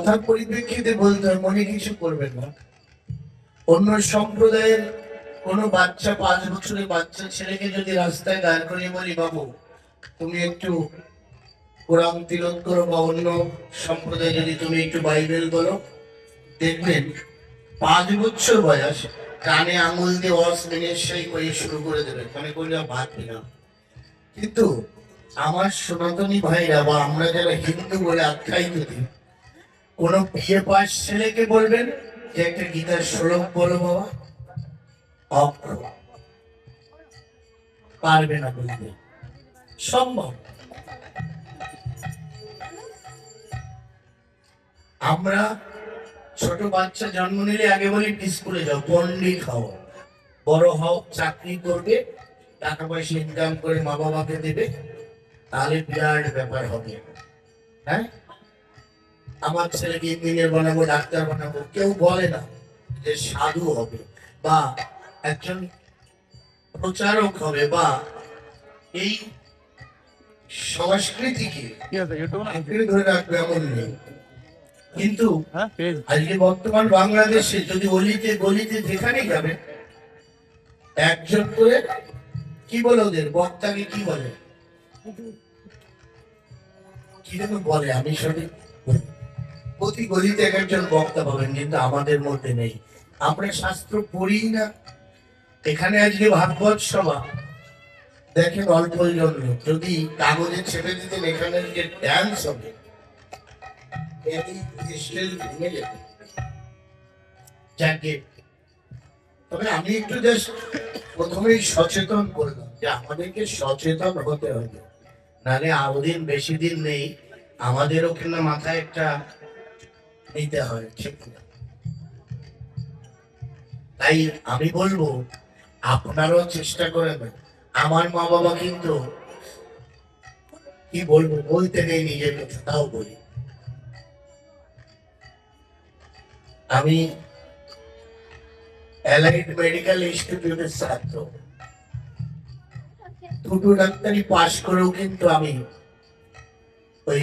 কথার পরিপ্রেক্ষিতে বলতে হয়, মনে কিছু করবেন না। অন্য সম্প্রদায়ের কোনো বাচ্চা, 5 বছরের বাচ্চা ছেলেকে যদি রাস্তায় দাঁড় করিয়ে বলি, বাবু তুমি একটু কোরআন তিলাওয়াত করো, বা অন্য সম্প্রদায়ে যদি তুমি একটু বাইবেল বলো, দেখবেন 5 বছর বয়স কানে আঙুল দিয়ে অসমিনেশাই করে শুরু করে দেবে, মনে করলে ভাত না। কিন্তু আমার সনাতনী ভাইরা বা আমরা যারা হিন্দু বলে আখ্যায়িত দিই, কোন বিয়ে পাশ ছেলেকে বলবেন যে একটা গীতার শ্লোক বলো বাবা, অক্ষর পারবে না বলতে, সম্ভব। আমরা ছোট বাচ্চা জন্ম নিলে আগে বলি স্কুলে যাও, পণ্ডিত হও, বড় হও, চাকরি করবে, টাকা পয়সা ইনকাম করে মা বাবাকে দেবে, তাহলে বিরাট ব্যাপার হবে। হ্যাঁ, আমার ছেলেকে ইঞ্জিনিয়ার বানাবো, ডাক্তার বানাবো, কেউ বলে না যে সাধু হবে বা একজন প্রচারক হবে বা এই সংস্কৃতিকে আঁকড়ে ধরে রাখবে, এমন নেই। কিন্তু আজকে বর্তমান বাংলাদেশে যদি অলিতে গলিতে যেখানে যাবে, একজন করে কি বলে, ওদের বক্তাকে কি বলে, কি যেন বলে, আমি সঠিক, প্রতি গলিতে এক একজন বক্তা পাবেন, কিন্তু আমাদের মধ্যে নেই। আমরা শাস্ত্র পড়ি না। এখানে আজকে ভাগবত সভা দেখেন, অল্প জন লোক, যদি কাগজে ছেপে দিতেন এখানে যে ড্যান্স হবে, তবে আমি একটু প্রথমেই সচেতন করলাম যে আমাদেরকে সচেতন হতে হবে, নাহলে আরো দিন বেশি দিন নেই, আমাদেরও কিন্তু মাথায় একটা নিতে হয়, ঠিক না? তাই আমি বলবো আপনারাও চেষ্টা করেন। আমার মা বাবা কিন্তু কি বলবো, বলতে নেই নিজের কথা, তাও বলি। আমি অ্যালাইড মেডিকেল ইনস্টিটিউটের ছাত্র, দুটো ডাক্তারি পাশ করেও কিন্তু আমি ওই